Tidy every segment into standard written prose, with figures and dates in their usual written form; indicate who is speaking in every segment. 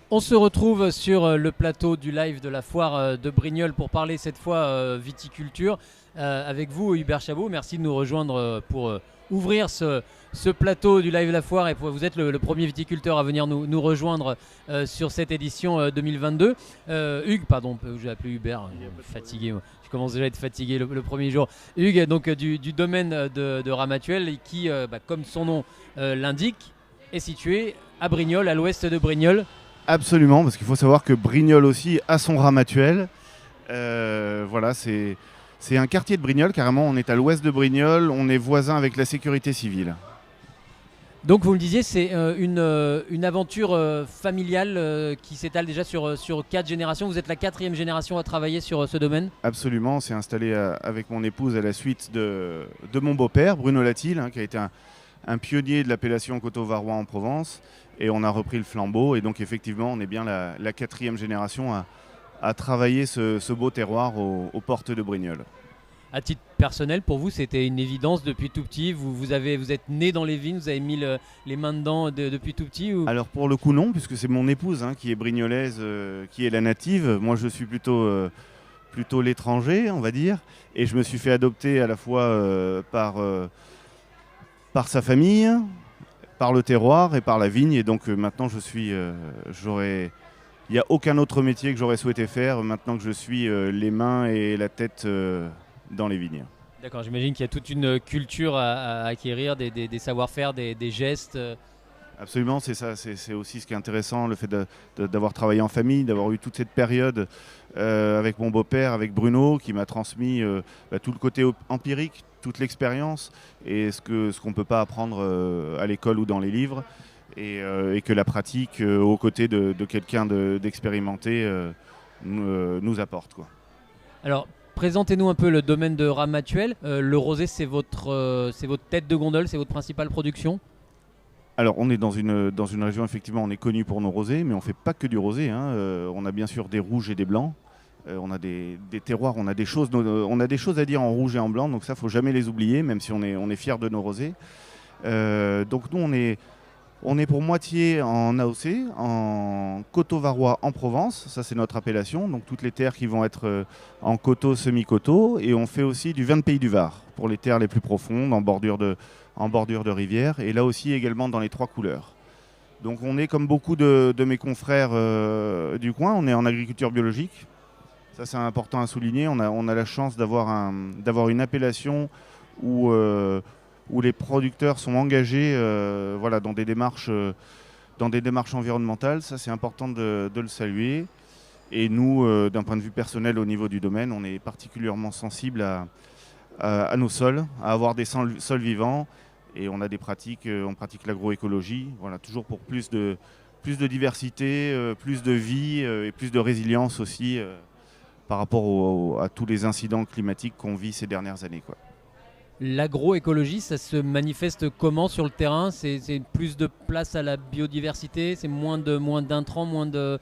Speaker 1: On se retrouve sur le plateau du live de la foire de Brignoles pour parler cette fois viticulture avec vous Hubert Chabot. Merci de nous rejoindre pour ouvrir ce plateau du live de la foire et vous êtes le premier viticulteur à venir nous rejoindre sur cette édition 2022. Hugues, pardon, j'ai appelé Hubert, fatigué moi. Je commence déjà à être fatigué le premier jour. Hugues, donc du domaine de Ramatuelle qui, comme son nom l'indique, est situé à Brignoles, à l'ouest de Brignoles.
Speaker 2: Absolument, parce qu'il faut savoir que Brignoles aussi a son Ramatuelle. Voilà, c'est un quartier de Brignoles, carrément. On est à l'ouest de Brignoles, on est voisin avec la sécurité civile.
Speaker 1: Donc vous me disiez, c'est une aventure familiale qui s'étale déjà sur 4 générations. Vous êtes la 4e génération à travailler sur ce domaine.
Speaker 2: Absolument, on s'est installé avec mon épouse à la suite de mon beau-père, Bruno Latil, qui a été un pionnier de l'appellation Coteaux-Varois en Provence. Et on a repris le flambeau. Et donc effectivement, on est bien la 4e génération à travailler ce beau terroir aux portes de Brignoles.
Speaker 1: À titre personnel, pour vous, c'était une évidence depuis tout petit. Vous êtes né dans les vignes, vous avez mis les mains dedans depuis tout petit ou...
Speaker 2: Alors pour le coup non, puisque c'est mon épouse qui est brignolaise, qui est la native. Moi je suis plutôt l'étranger, on va dire. Et je me suis fait adopter à la fois par sa famille, par le terroir et par la vigne. Et donc maintenant il n'y a aucun autre métier que j'aurais souhaité faire maintenant que je suis les mains et la tête dans les vignes.
Speaker 1: D'accord, j'imagine qu'il y a toute une culture à acquérir, des savoir-faire, des gestes.
Speaker 2: Absolument, c'est ça. C'est aussi ce qui est intéressant, le fait d'avoir travaillé en famille, d'avoir eu toute cette période avec mon beau-père, avec Bruno, qui m'a transmis tout le côté empirique, toute l'expérience et ce qu'on ne peut pas apprendre à l'école ou dans les livres. Et que la pratique aux côtés de quelqu'un d'expérimenté nous apporte, quoi.
Speaker 1: Alors, présentez-nous un peu le domaine de Ramatuelle. Le rosé, c'est votre tête de gondole, c'est votre principale production.
Speaker 2: Alors, on est dans une région, effectivement, on est connu pour nos rosés, mais on ne fait pas que du rosé. On a bien sûr des rouges et des blancs. On a des terroirs, on a des choses à dire en rouge et en blanc, donc ça, il ne faut jamais les oublier, même si on est fiers de nos rosés. Donc nous, on est pour moitié en AOC, en Coteaux-Varois en Provence, ça c'est notre appellation, donc toutes les terres qui vont être en coteaux, semi-coteaux, et on fait aussi du vin de Pays du Var, pour les terres les plus profondes, en bordure de rivière, et là aussi également dans les 3 couleurs. Donc on est comme beaucoup de mes confrères du coin, on est en agriculture biologique, ça c'est important à souligner, on a la chance d'avoir une appellation où les producteurs sont engagés dans des démarches environnementales. Ça, c'est important de le saluer. Et nous, d'un point de vue personnel au niveau du domaine, on est particulièrement sensible à nos sols, à avoir des sols vivants. Et on a des pratiques, on pratique l'agroécologie, toujours pour plus de diversité, plus de vie et plus de résilience aussi par rapport à tous les incidents climatiques qu'on vit ces dernières années, quoi.
Speaker 1: L'agroécologie, ça se manifeste comment sur le terrain? C'est plus de place à la biodiversité, c'est moins d'intrants, moins de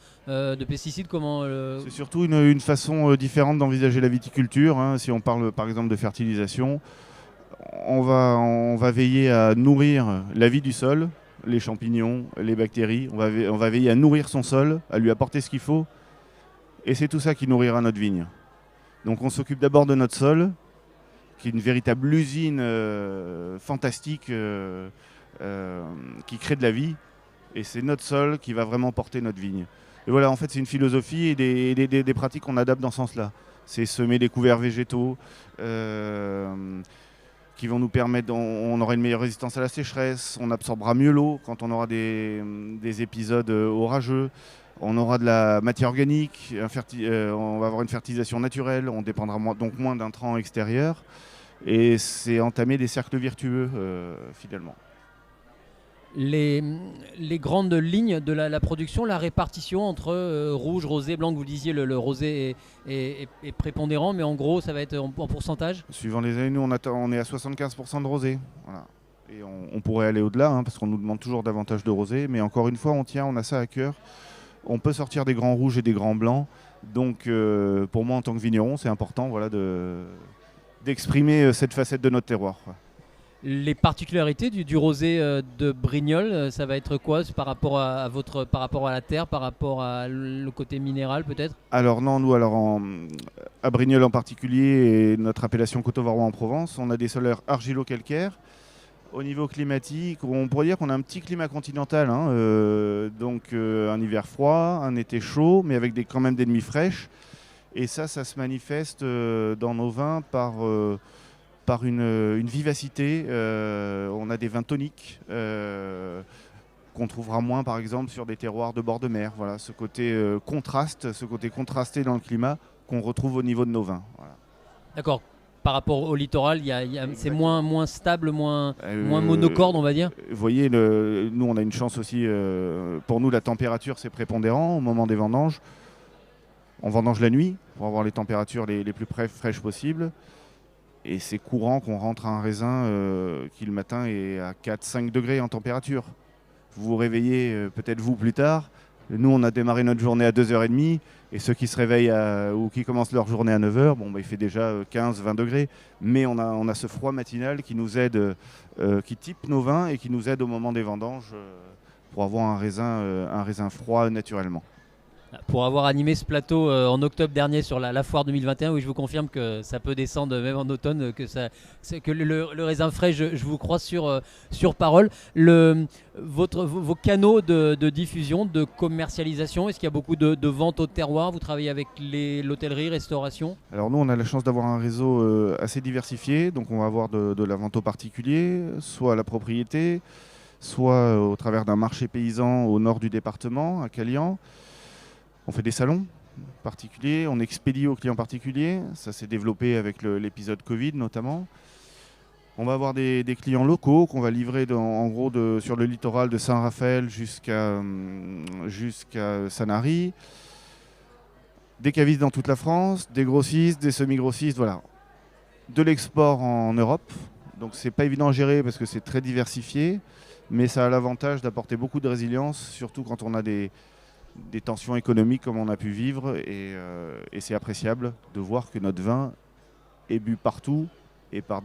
Speaker 1: pesticides.
Speaker 2: C'est surtout une façon différente d'envisager la viticulture. Si on parle par exemple de fertilisation, on va veiller à nourrir la vie du sol, les champignons, les bactéries. On va veiller à nourrir son sol, à lui apporter ce qu'il faut. Et c'est tout ça qui nourrira notre vigne. Donc on s'occupe d'abord de notre sol, qui est une véritable usine fantastique qui crée de la vie. Et c'est notre sol qui va vraiment porter notre vigne. Et voilà, en fait, c'est une philosophie et des pratiques qu'on adapte dans ce sens-là. C'est semer des couverts végétaux qui vont nous permettre, on aura une meilleure résistance à la sécheresse, on absorbera mieux l'eau quand on aura des épisodes orageux. On aura de la matière organique, on va avoir une fertilisation naturelle, on dépendra donc moins d'intrants extérieurs. Et c'est entamer des cercles vertueux, finalement.
Speaker 1: Les grandes lignes de la production, la répartition entre rouge, rosé, blanc, que vous disiez, le rosé est prépondérant, mais en gros, ça va être en pourcentage?
Speaker 2: Suivant les années, nous, on est à 75% de rosé. Voilà. Et on pourrait aller au-delà, parce qu'on nous demande toujours davantage de rosé. Mais encore une fois, on a ça à cœur. On peut sortir des grands rouges et des grands blancs. Donc, pour moi, en tant que vigneron, c'est important d'exprimer cette facette de notre terroir.
Speaker 1: Les particularités du rosé de Brignoles, ça va être quoi par rapport par rapport à la terre, par rapport à le côté minéral peut-être?
Speaker 2: Alors non, nous, à Brignoles en particulier, et notre appellation Coteaux-Varois en Provence, on a des sols argilo-calcaires. Au niveau climatique, on pourrait dire qu'on a un petit climat continental, hein, donc un hiver froid, un été chaud, mais avec quand même des nuits fraîches. Et ça se manifeste dans nos vins par une vivacité. On a des vins toniques qu'on trouvera moins, par exemple, sur des terroirs de bord de mer. Voilà, ce côté ce côté contrasté dans le climat qu'on retrouve au niveau de nos vins. Voilà.
Speaker 1: D'accord. Par rapport au littoral, c'est moins stable, moins monocorde, on va dire.
Speaker 2: Vous voyez, nous, on a une chance aussi. Pour nous, la température, c'est prépondérant au moment des vendanges. On vendange la nuit pour avoir les températures les plus fraîches possibles. Et c'est courant qu'on rentre à un raisin qui, le matin, est à 4-5 degrés en température. Vous vous réveillez peut-être vous plus tard. Nous, on a démarré notre journée à 2h30. Et ceux qui se réveillent ou qui commencent leur journée à 9h, il fait déjà 15-20 degrés. Mais on a ce froid matinal qui nous aide, qui type nos vins et qui nous aide au moment des vendanges pour avoir un raisin froid naturellement.
Speaker 1: Pour avoir animé ce plateau en octobre dernier sur la foire 2021, oui, je vous confirme que ça peut descendre même en automne, que le raisin frais, je vous crois sur parole. Vos canaux de diffusion, de commercialisation, est-ce qu'il y a beaucoup de ventes au terroir? Vous travaillez avec l'hôtellerie, restauration?
Speaker 2: Alors nous, on a la chance d'avoir un réseau assez diversifié, donc on va avoir de la vente aux particuliers, soit à la propriété, soit au travers d'un marché paysan au nord du département, à Calian. On fait des salons particuliers, on expédie aux clients particuliers. Ça s'est développé avec l'épisode Covid notamment. On va avoir des clients locaux qu'on va livrer en gros sur le littoral de Saint-Raphaël jusqu'à Sanary. Des cavistes dans toute la France, des grossistes, des semi-grossistes, voilà. De l'export en Europe. Donc c'est pas évident à gérer parce que c'est très diversifié, mais ça a l'avantage d'apporter beaucoup de résilience, surtout quand on a des tensions économiques comme on a pu vivre, et c'est appréciable de voir que notre vin est bu partout et par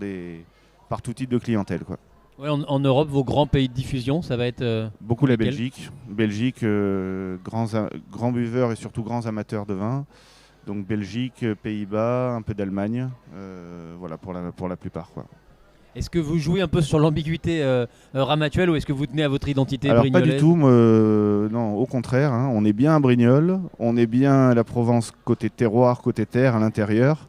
Speaker 2: tout type de clientèle, quoi.
Speaker 1: Ouais, en Europe, vos grands pays de diffusion, ça va être
Speaker 2: beaucoup la
Speaker 1: lesquels?
Speaker 2: Belgique, grands buveurs et surtout grands amateurs de vin. Donc Belgique, Pays-Bas, un peu d'Allemagne, voilà pour la plupart, quoi.
Speaker 1: Est-ce que vous jouez un peu sur l'ambiguïté Ramatuelle, ou est-ce que vous tenez à votre identité
Speaker 2: Alors pas du
Speaker 1: brignolaise?
Speaker 2: tout, non, au contraire, hein, on est bien à Brignoles, on est bien à la Provence côté terroir, côté terre, à l'intérieur.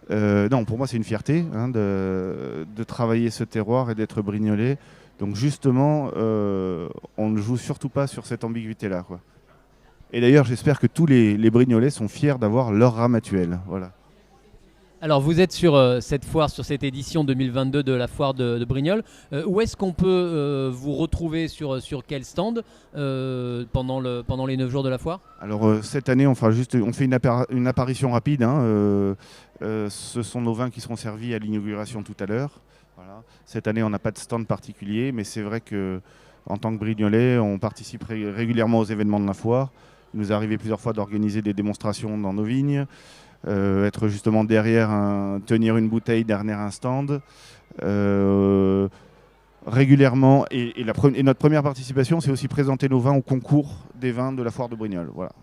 Speaker 2: Non, pour moi c'est une fierté, hein, de travailler ce terroir et d'être brignolais. Donc justement, on ne joue surtout pas sur cette ambiguïté-là, quoi. Et d'ailleurs, j'espère que tous les Brignolais sont fiers d'avoir leur Ramatuelle. Voilà.
Speaker 1: Alors vous êtes sur cette foire, sur cette édition 2022 de la foire de Brignoles. Où est-ce qu'on peut vous retrouver sur quel stand pendant les 9 jours de la foire?
Speaker 2: Alors cette année, on fait une apparition rapide, hein. Ce sont nos vins qui seront servis à l'inauguration tout à l'heure. Voilà. Cette année, on n'a pas de stand particulier, mais c'est vrai qu'en tant que Brignolais, on participe régulièrement aux événements de la foire. Il nous est arrivé plusieurs fois d'organiser des démonstrations dans nos vignes, être justement derrière, tenir une bouteille derrière un stand. Régulièrement, et notre première participation, c'est aussi présenter nos vins au concours des vins de la foire de Brignoles. Voilà.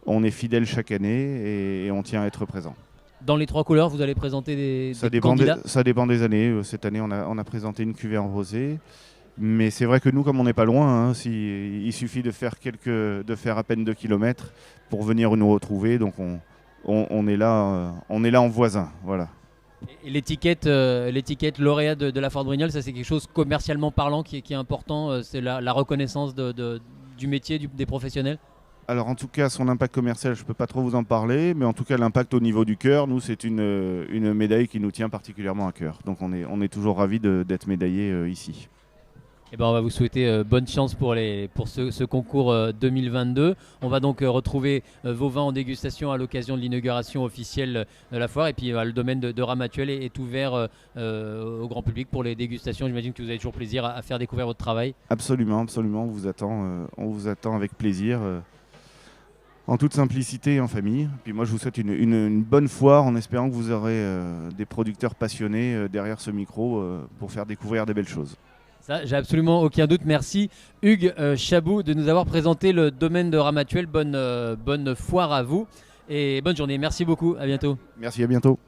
Speaker 2: On est fidèle chaque année et on tient à être présent.
Speaker 1: Dans les 3 couleurs, vous allez présenter des candidats?
Speaker 2: Ça dépend des années. Cette année, on a présenté une cuvée en rosé. Mais c'est vrai que nous, comme on n'est pas loin, hein, il suffit de faire à peine 2 kilomètres pour venir nous retrouver. Donc on est là en voisin. Voilà.
Speaker 1: Et l'étiquette lauréat de la foire de Brignoles, ça c'est quelque chose commercialement parlant qui est important. C'est la reconnaissance du métier, des professionnels?
Speaker 2: Alors en tout cas, son impact commercial, je ne peux pas trop vous en parler, mais en tout cas l'impact au niveau du cœur, nous c'est une médaille qui nous tient particulièrement à cœur. Donc on est toujours ravis d'être médaillés ici.
Speaker 1: Eh ben, on va vous souhaiter bonne chance pour ce concours 2022. On va donc retrouver vos vins en dégustation à l'occasion de l'inauguration officielle de la foire. Et puis le domaine de Ramatuelle est ouvert au grand public pour les dégustations. J'imagine que vous avez toujours plaisir à faire découvrir votre travail.
Speaker 2: Absolument, absolument. On vous attend avec plaisir. en toute simplicité et en famille. Puis moi, je vous souhaite une bonne foire en espérant que vous aurez des producteurs passionnés derrière ce micro pour faire découvrir des belles choses.
Speaker 1: Ça, j'ai absolument aucun doute. Merci Hugues Chabou de nous avoir présenté le domaine de Ramatuelle. Bonne foire à vous et bonne journée. Merci beaucoup. À bientôt.
Speaker 2: Merci, à bientôt.